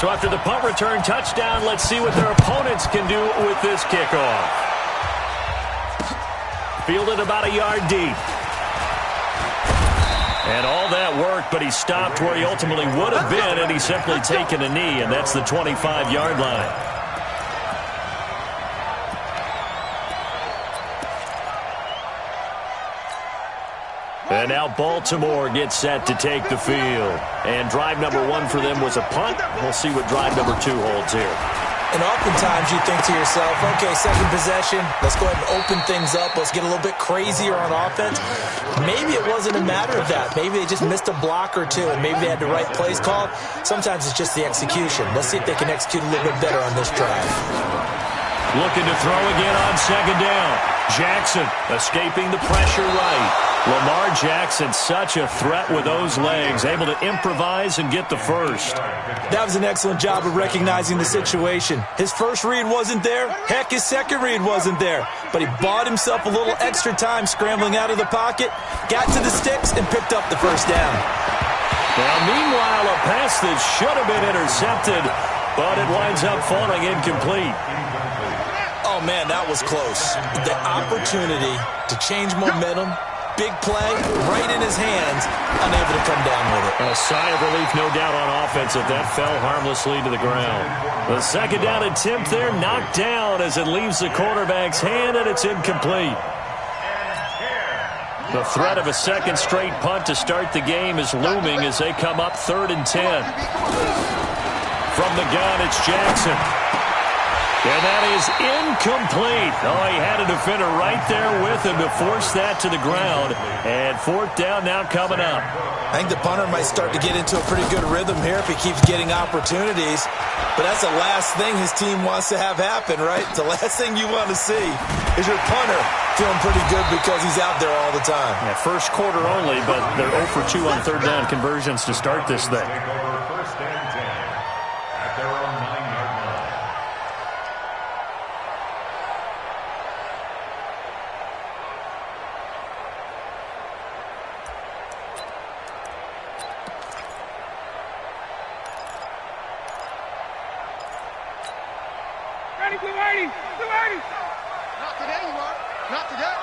So after the punt return touchdown, let's see what their opponents can do with this kickoff. Fielded about a yard deep. And all that worked, but he stopped where he ultimately would have been, and he's simply taken a knee, and that's the 25-yard line. And now Baltimore gets set to take the field. And drive number 1 for them was a punt. We'll see what drive number 2 holds here. And oftentimes you think to yourself, okay, second possession, let's go ahead and open things up. Let's get a little bit crazier on offense. Maybe it wasn't a matter of that. Maybe they just missed a block or two, and maybe they had the right plays called. Sometimes it's just the execution. Let's see if they can execute a little bit better on this drive. Looking to throw again on second down. Jackson escaping the pressure right. Lamar Jackson, such a threat with those legs, able to improvise and get the first. That was an excellent job of recognizing the situation. His first read wasn't there. Heck, his second read wasn't there. But he bought himself a little extra time scrambling out of the pocket, got to the sticks, and picked up the first down. Now, meanwhile, a pass that should have been intercepted, but it winds up falling incomplete. Oh, man, that was close. The opportunity to change momentum, big play, right in his hands, unable to come down with it. A sigh of relief, no doubt, on offense if that fell harmlessly to the ground. The second down attempt there knocked down as it leaves the quarterback's hand, and it's incomplete. The threat of a second straight punt to start the game is looming as they come up 3rd and 10. From the gun, it's Jackson. And that is incomplete. Oh, he had a defender right there with him to force that to the ground. And 4th down now coming up. I think the punter might start to get into a pretty good rhythm here if he keeps getting opportunities. But that's the last thing his team wants to have happen, right? The last thing you want to see is your punter feeling pretty good because he's out there all the time. Yeah, first quarter only, but they're 0 for 2 on 3rd down conversions to start this thing. Not today, you are. Not today.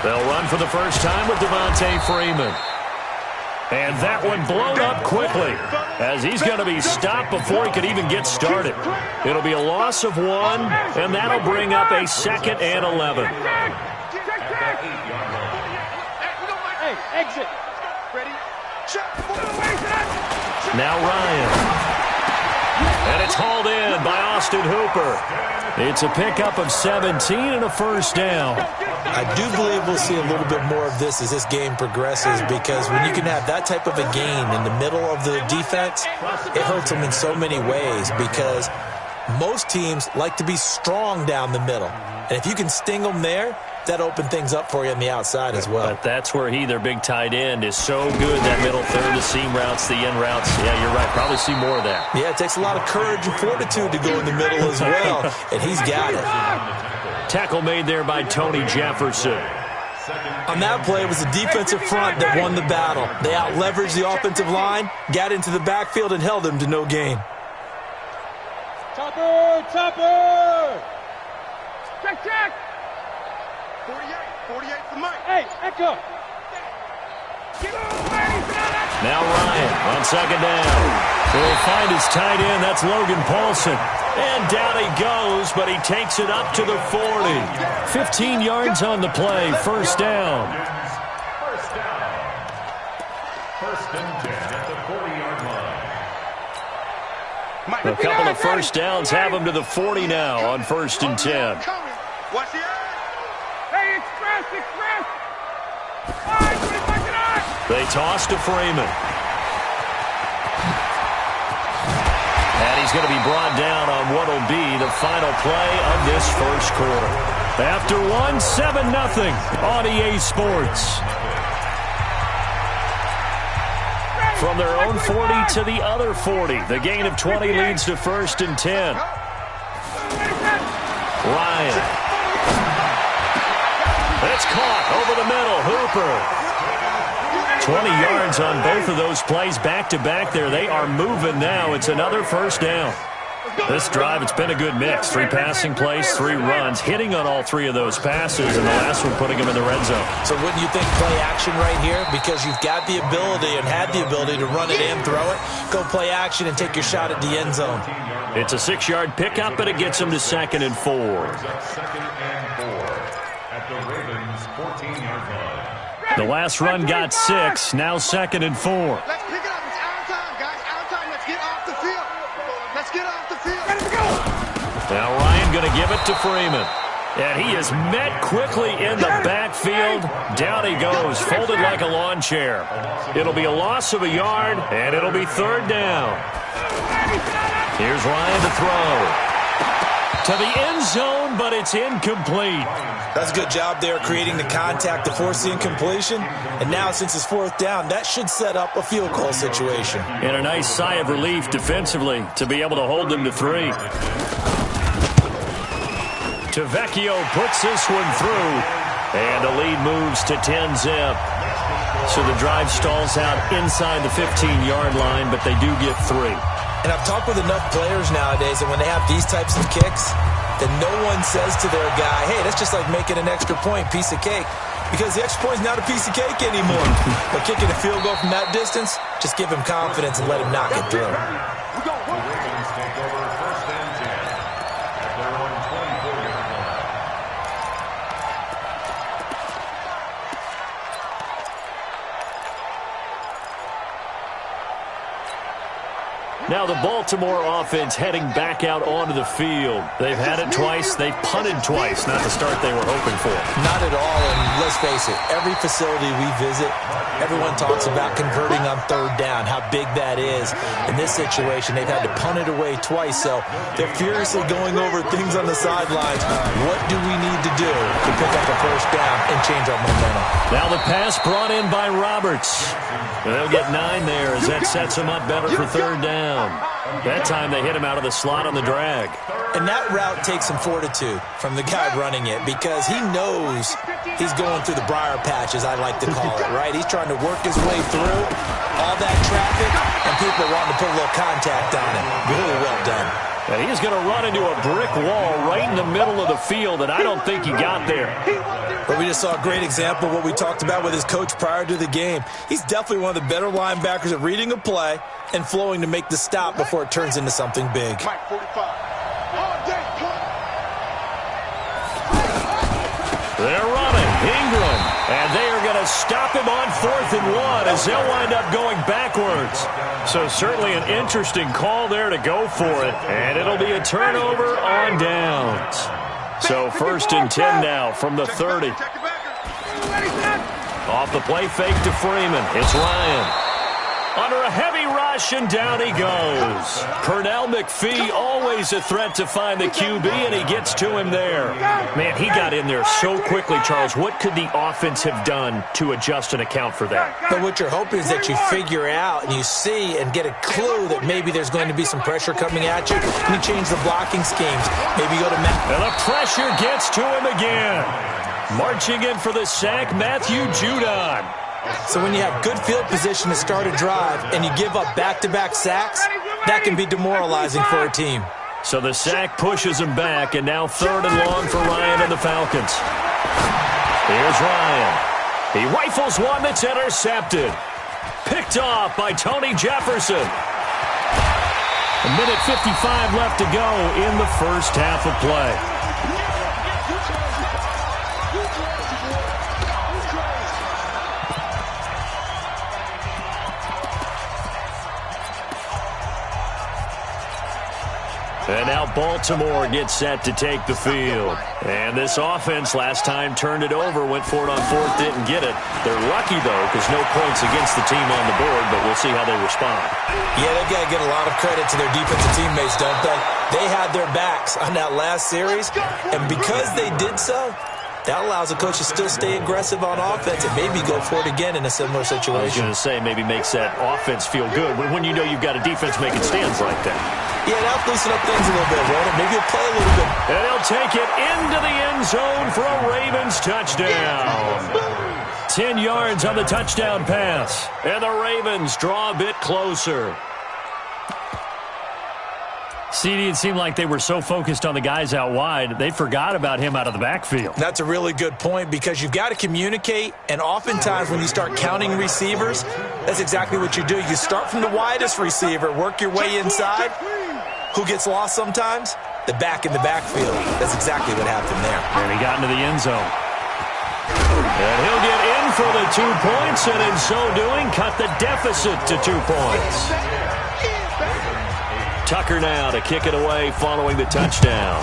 They'll run for the first time with Devontae Freeman. And that one blown up quickly as he's going to be stopped before he could even get started. It'll be a loss of 1, and that'll bring up a 2nd and 11. Hey, exit. Ready? Now Ryan. And it's hauled in by Austin Hooper. It's a pickup of 17 and a first down. I do believe we'll see a little bit more of this as this game progresses, because when you can have that type of a gain in the middle of the defense, it hurts them in so many ways, because most teams like to be strong down the middle. And if you can sting them there, that opens things up for you on the outside as well. But that's where their big tight end, is so good, that middle third, the seam routes, the in routes. Yeah, you're right. Probably see more of that. Yeah, it takes a lot of courage and fortitude to go in the middle as well, and he's got it. Tackle made there by Tony Jefferson. On that play, it was the defensive front that won the battle. They out-leveraged the offensive line, got into the backfield, and held them to no gain. Topper! Topper! Check, check! 48 for Mike. Hey, Echo! Now Ryan on second down. He'll find his tight end. That's Logan Paulson. And down he goes, but he takes it up to the 40. 15 yards on the play. First down. First and 10 at the 40-yard line. A couple of first downs have him to the 40 now on 1st and 10. Watch the eye. Hey, express! They toss to Freeman. And he's going to be brought down on what will be the final play of this first quarter. After 7-0 on EA Sports. From their own 40 to the other 40. The gain of 20 leads to 1st and 10. Ryan. It's caught over the middle. Harper. 20 yards on both of those plays back-to-back there. They are moving now. It's another first down. This drive, it's been a good mix. 3 passing plays, 3 runs, hitting on all 3 of those passes, and the last one putting them in the red zone. So wouldn't you think play action right here? Because you've got the ability and had the ability to run it and throw it. Go play action and take your shot at the end zone. It's a 6-yard pickup, and it gets them to 2nd and 4. Second and 4 at the Ravens' 14-yard line. The last run got 6, now 2nd and 4. Let's pick it up. It's our time, guys. Our time. Let's get off the field. Let's get off the field. Let's go. Now Ryan going to give it to Freeman. And he is met quickly in the backfield. Down he goes, folded like a lawn chair. It'll be a loss of a yard, and it'll be 3rd down. Here's Ryan to throw. To the end zone, but it's incomplete. That's a good job there creating the contact to force the incompletion. And now, since it's 4th down, that should set up a field goal situation. And a nice sigh of relief defensively to be able to hold them to 3. Tavecchio puts this one through, and the lead moves to 10-zip. So the drive stalls out inside the 15-yard line, but they do get 3. And I've talked with enough players nowadays that when they have these types of kicks, that no one says to their guy, hey, that's just like making an extra point, piece of cake. Because the extra point is not a piece of cake anymore. But kicking a field goal from that distance, just give him confidence and let him knock it through. The Ravens take over 1st and 10 at their own 24-yard line. Now the Baltimore offense heading back out onto the field. They've had it twice. They've punted twice. Not the start they were hoping for. Not at all, and let's face it, every facility we visit, everyone talks about converting on 3rd down, how big that is. In this situation, they've had to punt it away twice, so they're furiously going over things on the sidelines. What do we need to do to pick up a 1st down and change our momentum? Now the pass brought in by Roberts. They'll get 9 there as that sets them up better for 3rd down. That time they hit him out of the slot on the drag. And that route takes some fortitude from the guy running it because he knows he's going through the briar patch, as I like to call it, right? He's trying to work his way through all that traffic, and people wanting to put a little contact on him. Really well done. And he's going to run into a brick wall right in the middle of the field, and I don't think he got there. But we just saw a great example of what we talked about with his coach prior to the game. He's definitely one of the better linebackers at reading a play and flowing to make the stop before it turns into something big. They're running. Ingram. And they are going to stop him on 4th and 1 as they'll wind up going backwards. So certainly an interesting call there to go for it. And it'll be a turnover on downs. So 1st and 10 now from the 30. Off the play fake to Freeman. It's Ryan. Under a heavy rush, and down he goes. Pernell McPhee, always a threat to find the QB, and he gets to him there. Man, he got in there so quickly, Charles. What could the offense have done to adjust and account for that? But what you're hoping is that you figure out and you see and get a clue that maybe there's going to be some pressure coming at you, and you change the blocking schemes. Maybe go to Matt. And the pressure gets to him again. Marching in for the sack, Matthew Judon. So when you have good field position to start a drive and you give up back-to-back sacks, that can be demoralizing for a team. So the sack pushes him back, and now 3rd and long for Ryan and the Falcons. Here's Ryan. He rifles one that's intercepted. Picked off by Tony Jefferson. A minute 55 left to go in the first half of play. And now Baltimore gets set to take the field. And this offense last time turned it over, went for it on 4th, didn't get it. They're lucky, though, because no points against the team on the board, but we'll see how they respond. Yeah, they've got to get a lot of credit to their defensive teammates, don't they? They had their backs on that last series, and because they did so, that allows the coach to still stay aggressive on offense and maybe go for it again in a similar situation. I was going to say, maybe makes that offense feel good when you know you've got a defense making stands like that. Yeah, that'll loosen up things a little bit, won't it? Maybe he'll play a little bit. And he'll take it into the end zone for a Ravens touchdown. 10 yards on the touchdown pass. And the Ravens draw a bit closer. CD, it seemed like they were so focused on the guys out wide, they forgot about him out of the backfield. That's a really good point because you've got to communicate, and oftentimes when you start counting receivers, that's exactly what you do. You start from the widest receiver, work your way inside. Who gets lost sometimes? The back in the backfield. That's exactly what happened there. And he got into the end zone. And he'll get in for the 2 points, and in so doing, cut the deficit to 2 points. Tucker now to kick it away following the touchdown.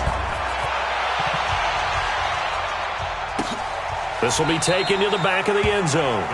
This will be taken to the back of the end zone.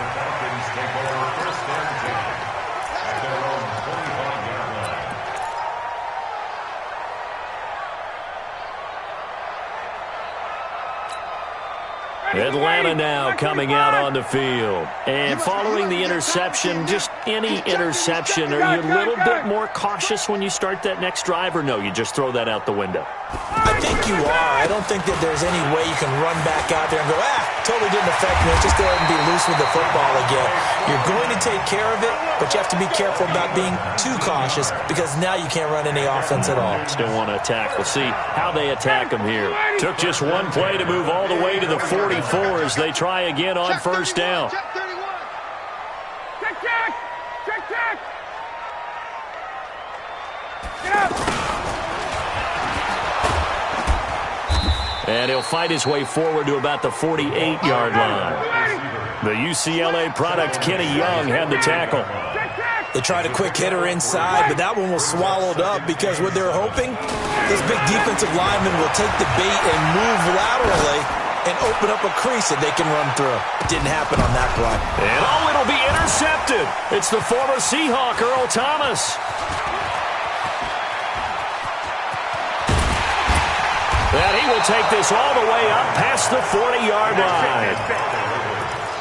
Atlanta now coming out on the field. And following the interception, just any interception, are you a little bit more cautious when you start that next drive, or no, you just throw that out the window? I think you are. I don't think that there's any way you can run back out there and go, totally didn't affect me. Just go ahead and be loose with the football again. You're going to take care of it, but you have to be careful about being too cautious because now you can't run any offense at all. Still want to attack. We'll see how they attack them here. Took just one play to move all the way to the 44 as they try again on first down. Check. Get up. And he'll fight his way forward to about the 48-yard line. The UCLA product, Kenny Young, had the tackle. They tried a quick hitter inside, but that one was swallowed up because what they're hoping, this big defensive lineman will take the bait and move laterally and open up a crease that they can run through. It didn't happen on that play. And it'll be intercepted. It's the former Seahawk, Earl Thomas. And he will take this all the way up past the 40-yard line.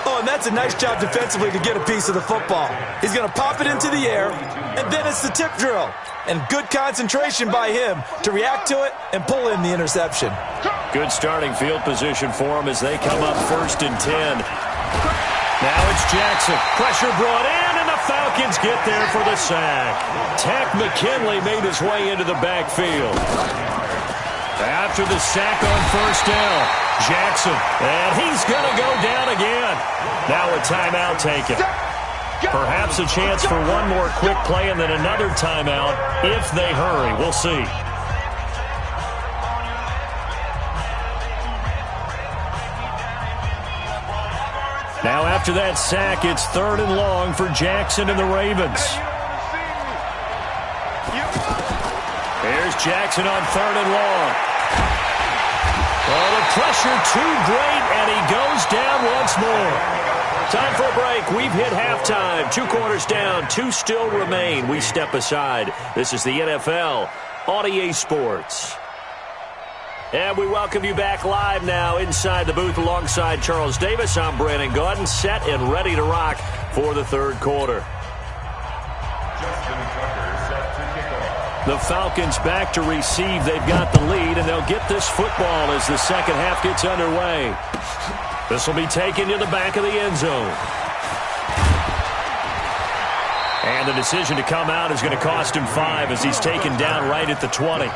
Oh, and that's a nice job defensively to get a piece of the football. He's going to pop it into the air, and then it's the tip drill. And good concentration by him to react to it and pull in the interception. Good starting field position for him as they come up 1st and 10. Now it's Jackson. Pressure brought in, and the Falcons get there for the sack. Tack McKinley made his way into the backfield. After the sack on first down, Jackson, and he's going to go down again. Now a timeout taken. Perhaps a chance for one more quick play and then another timeout if they hurry. We'll see. Now after that sack, it's 3rd and long for Jackson and the Ravens. Here's Jackson on 3rd and long. Oh, the pressure too great, and he goes down once more. Time for a break. We've hit halftime. 2 quarters down, 2 still remain. We step aside. This is the NFL on EA Sports. And we welcome you back live now inside the booth alongside Charles Davis. I'm Brandon Gaudin, set and ready to rock for the 3rd quarter. The Falcons back to receive. They've got the lead, and they'll get this football as the second half gets underway. This will be taken to the back of the end zone. And the decision to come out is going to cost him 5 as he's taken down right at the 20.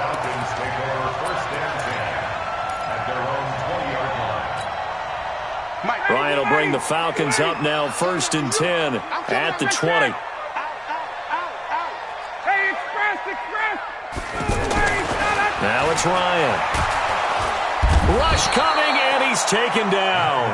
Ryan will bring the Falcons up now 1st and 10 at the 20. Now it's Ryan. Rush coming, and he's taken down.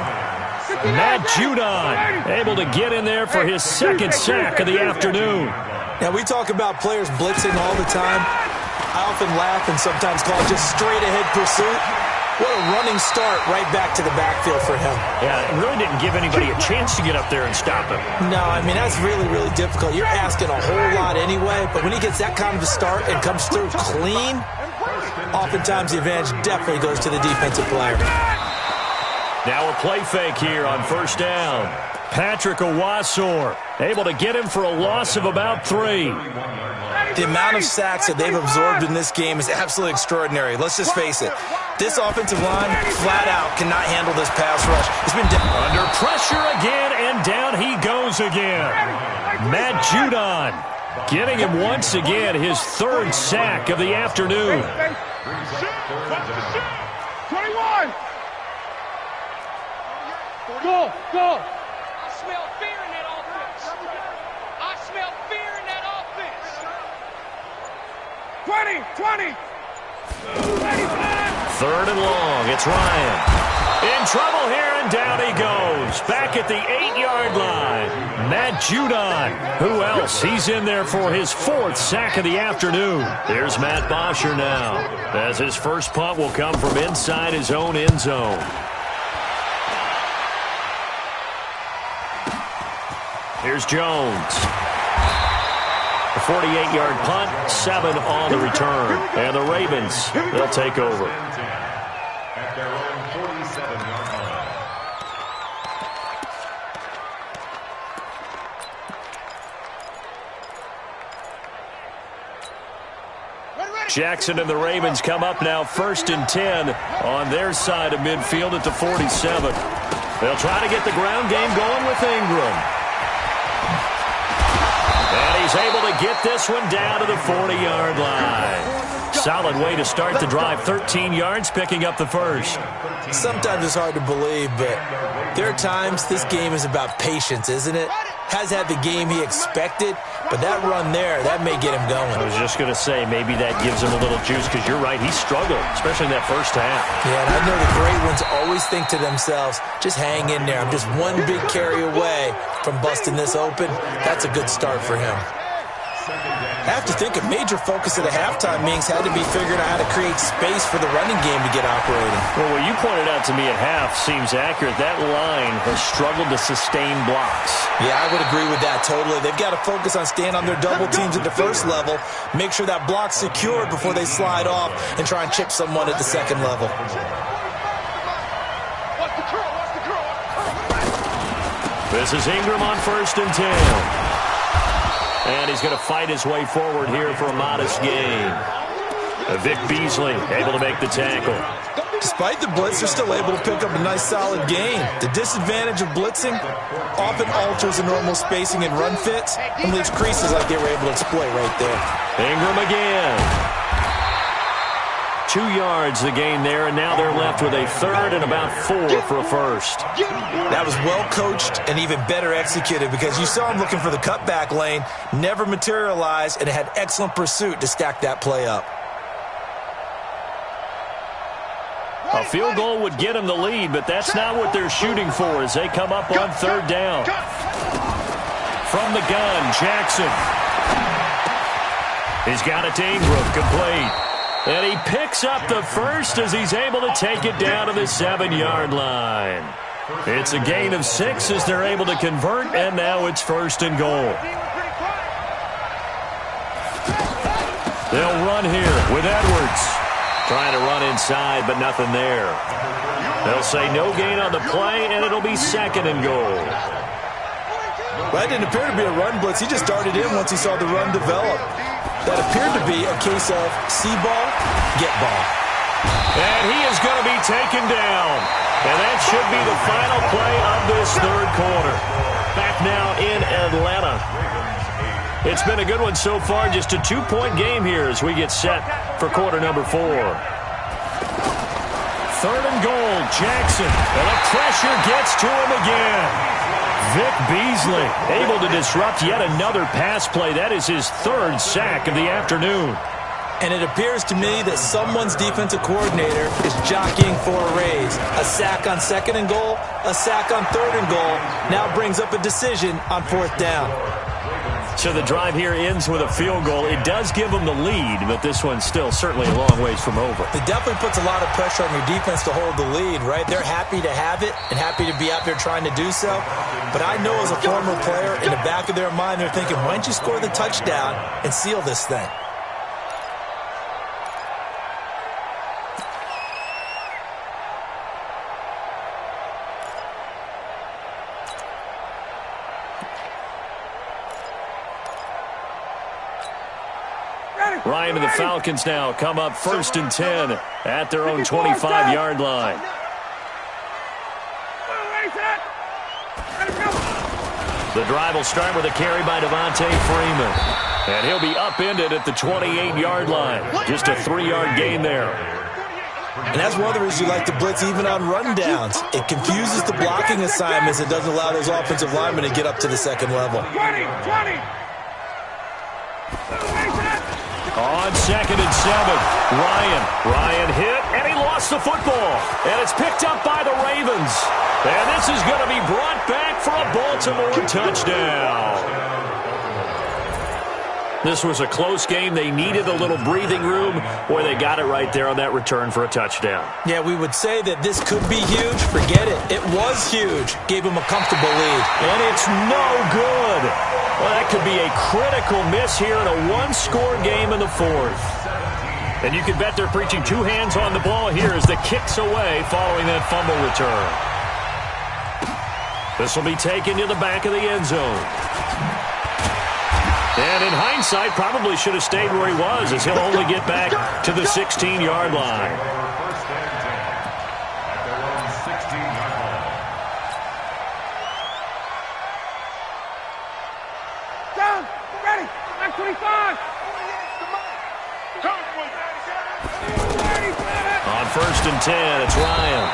Matt Judon able to get in there for his 2nd sack of the afternoon. Now, we talk about players blitzing all the time. I often laugh and sometimes call it just straight-ahead pursuit. What a running start right back to the backfield for him. Yeah, it really didn't give anybody a chance to get up there and stop him. No, I mean, that's really, really difficult. You're asking a whole lot anyway, but when he gets that kind of a start and comes through clean, oftentimes the advantage definitely goes to the defensive player. Now a play fake here on first down. Patrick Owasor able to get him for a loss of about 3. The amount of sacks that they've absorbed in this game is absolutely extraordinary. Let's just face it. This offensive line, flat out, cannot handle this pass rush. It's been under pressure again, and down he goes again. Matt Judon getting him once again his third sack of the afternoon. 21. Go. I smell fear in that offense. I smell fear in that offense. 20. 3rd and long. It's Ryan. In trouble here, and down he goes. Back at the 8-yard line. Matt Judon. Who else? He's in there for his 4th sack of the afternoon. There's Matt Bosher now, as his first punt will come from inside his own end zone. Here's Jones. A 48-yard punt, 7 on the return. And the Ravens, they'll take over. At their own 47-yard line. Jackson and the Ravens come up now 1st and 10 on their side of midfield at the 47. They'll try to get the ground game going with Ingram. And he's able to get this one down to the 40-yard line. Solid way to start the drive. 13 yards, picking up the first. Sometimes it's hard to believe, but there are times this game is about patience, isn't it? Has had the game he expected, but that run there, that may get him going. I was just going to say, maybe that gives him a little juice, because you're right, he struggled, especially in that first half. Yeah, and I know the great ones always think to themselves, just hang in there. I'm just one big carry away from busting this open. That's a good start for him. I have to think a major focus of the halftime meetings had to be figuring out how to create space for the running game to get operating. Well, what you pointed out to me at half seems accurate. That line has struggled to sustain blocks. Yeah, I would agree with that totally. They've got to focus on staying on their double teams at the first level, make sure that block's secured before they slide off and try and chip someone at the second level. This is Ingram on 1st and 10. And he's going to fight his way forward here for a modest gain. Vic Beasley able to make the tackle. Despite the blitz, they're still able to pick up a nice solid gain. The disadvantage of blitzing often alters the normal spacing and run fits and leaves creases like they were able to exploit right there. Ingram again. 2 yards the gain there, and now they're left with a 3rd and about 4 for a first. That was well coached and even better executed, because you saw him looking for the cutback lane, never materialized, and had excellent pursuit to stack that play up. A field goal would get him the lead, but that's not what they're shooting for as they come up on 3rd down. From the gun, Jackson. He's got it to Ingram, complete. And he picks up the first as he's able to take it down to the 7-yard line. It's a gain of 6 as they're able to convert, and now it's 1st and goal. They'll run here with Edwards. Trying to run inside, but nothing there. They'll say no gain on the play, and it'll be 2nd and goal. Well, that didn't appear to be a run blitz. He just darted in once he saw the run develop. That appeared to be a case of see ball, get ball. And he is going to be taken down. And that should be the final play of this 3rd quarter. Back now in Atlanta. It's been a good one so far. Just a 2-point game here as we get set for quarter number 4. 3rd and goal, Jackson. And the pressure gets to him again. Vic Beasley able to disrupt yet another pass play. That is his 3rd sack of the afternoon. And it appears to me that someone's defensive coordinator is jockeying for a raise. A sack on 2nd and goal, a sack on 3rd and goal, now brings up a decision on 4th down. So the drive here ends with a field goal. It does give them the lead, but this one's still certainly a long ways from over. It definitely puts a lot of pressure on your defense to hold the lead, right? They're happy to have it and happy to be out there trying to do so. But I know as a former player, in the back of their mind, they're thinking, why don't you score the touchdown and seal this thing? Ryan and the Falcons now come up 1st and 10 at their own 25-yard line. The drive will start with a carry by Devontae Freeman. And he'll be upended at the 28-yard line. Just a 3-yard gain there. And that's one of the reasons you like to blitz even on rundowns. It confuses the blocking assignments. It doesn't allow those offensive linemen to get up to the second level. On 2nd and 7, Ryan hit, and he lost the football. And it's picked up by the Ravens. And this is going to be brought back for a Baltimore touchdown. This was a close game. They needed a little breathing room. Boy, they got it right there on that return for a touchdown. Yeah, we would say that this could be huge. Forget it. It was huge. Gave him a comfortable lead. And it's no good. Well, that could be a critical miss here in a one-score game in the 4th. And you can bet they're preaching 2 hands on the ball here as the kick's away following that fumble return. This will be taken to the back of the end zone. And in hindsight, probably should have stayed where he was, as he'll only get back to the 16-yard line. Down, ready, I'm 25. On 1st and 10, it's Ryan.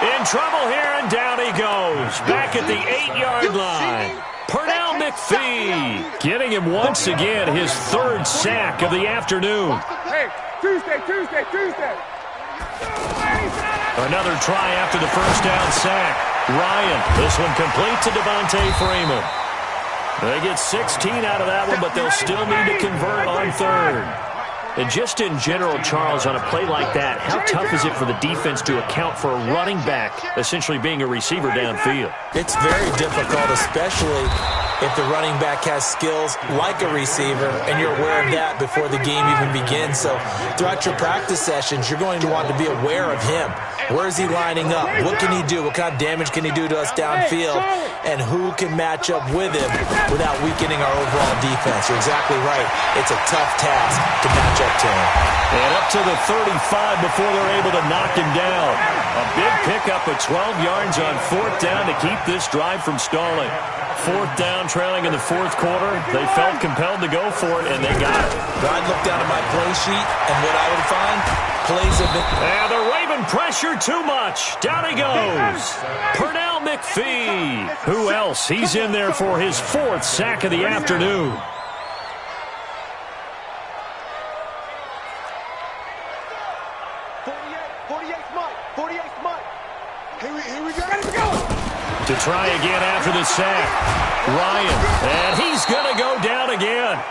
In trouble here, and down he goes. Back at the 8-yard line. Pernell McPhee getting him once again his 3rd sack of the afternoon. Hey, Tuesday. Another try after the 1st down sack. Ryan, this one complete to Devontae Freeman. They get 16 out of that one, but they'll still need to convert on 3rd. And just in general, Charles, on a play like that, how tough is it for the defense to account for a running back essentially being a receiver downfield? It's very difficult, especially if the running back has skills like a receiver, and you're aware of that before the game even begins. So throughout your practice sessions, you're going to want to be aware of him. Where is he lining up? What can he do? What kind of damage can he do to us downfield? And who can match up with him without weakening our overall defense? You're exactly right. It's a tough task to match up to him. And up to the 35 before they're able to knock him down. A big pickup of 12 yards on 4th down to keep this drive from stalling. 4th down, trailing in the 4th quarter. They felt compelled to go for it, and they got it. I'd look down at my play sheet, and what I would find, plays have been... And the Raven pressure too much. Down he goes. Pernell McPhee. Who else? He's in there for his 4th sack of the afternoon. Here we go. To try again after the sack. Ryan. And he's going to go down again.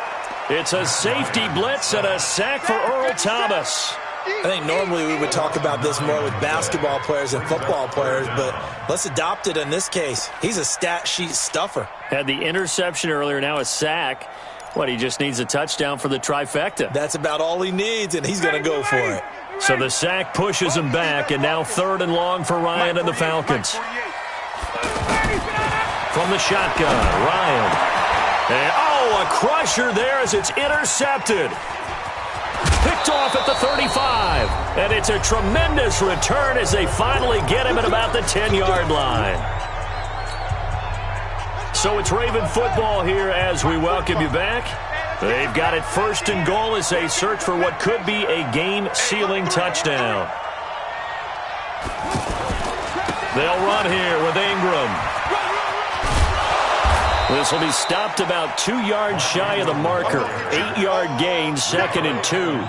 It's a safety blitz and a sack for Earl Thomas. I think normally we would talk about this more with basketball players and football players, but let's adopt it in this case. He's a stat sheet stuffer. Had the interception earlier, now a sack. What, he just needs a touchdown for the trifecta. That's about all he needs, and he's going to go for it. So the sack pushes him back, and now 3rd and long for Ryan and the Falcons. From the shotgun, Ryan. And, a crusher there as it's intercepted. Picked off at the 35. And it's a tremendous return as they finally get him at about the 10-yard line. So it's Raven football here as we welcome you back. They've got it 1st and goal as they search for what could be a game-sealing touchdown. They'll run here with Ingram. This will be stopped about 2 yards shy of the marker. 8-yard gain, 2nd and 2.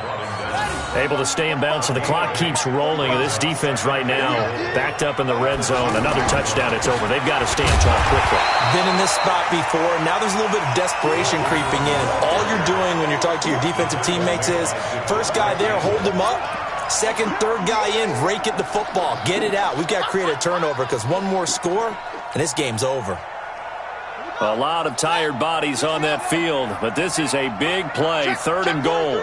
Able to stay in bounds, so the clock keeps rolling. This defense right now backed up in the red zone. Another touchdown, it's over. They've got to stand tall quickly. Been in this spot before. Now there's a little bit of desperation creeping in. All you're doing when you're talking to your defensive teammates is, first guy there, hold him up. 2nd, 3rd guy in, rake at the football. Get it out. We've got to create a turnover because one more score, and this game's over. A lot of tired bodies on that field, but this is a big play, 3rd and goal.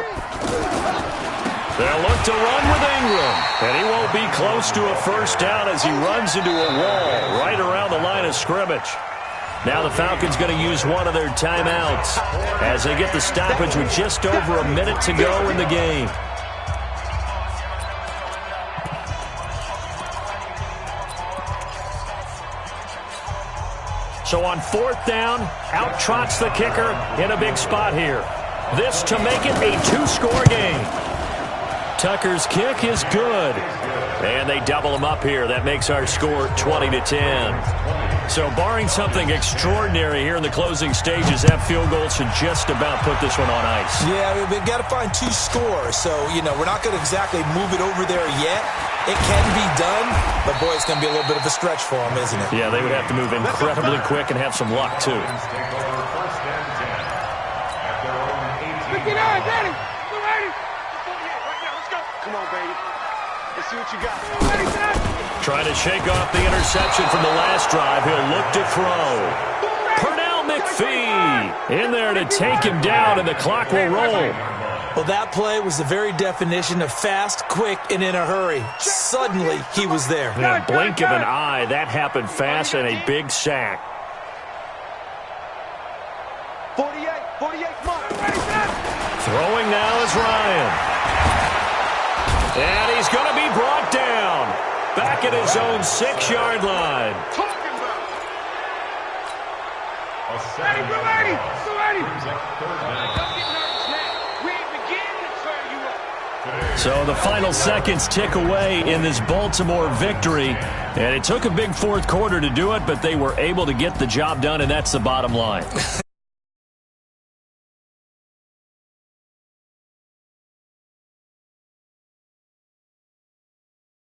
They'll look to run with Ingram, and he won't be close to a 1st down as he runs into a wall right around the line of scrimmage. Now the Falcons going to use one of their timeouts as they get the stoppage with just over a minute to go in the game. So on 4th down, out trots the kicker in a big spot here. This to make it a 2-score game. Tucker's kick is good. And they double him up here. That makes our score 20-10. So barring something extraordinary here in the closing stages, that field goal should just about put this one on ice. Yeah, we've got to find 2 scores. So, we're not going to exactly move it over there yet. It can be done, but, boy, it's going to be a little bit of a stretch for them, isn't it? Yeah, they would have to move incredibly quick and have some luck, too. 59, Danny. We're ready. 48 right now. Let's go. Come on, baby. Let's see what you got. Trying to shake off the interception from the last drive. He'll look to throw. Pernell McPhee in there to take him down, and the clock will roll. Well, that play was the very definition of fast, quick, and in a hurry. Suddenly, he was there. In a blink of an eye, that happened fast, and a big sack. 48, come on. Throwing now is Ryan. And he's going to be brought down. Back at his own 6-yard line. Talking about. Ready, we're ready. Don't get nervous now. We ain't beginning to turn you up. So the final seconds tick away in this Baltimore victory. And it took a big 4th quarter to do it, but they were able to get the job done, and that's the bottom line.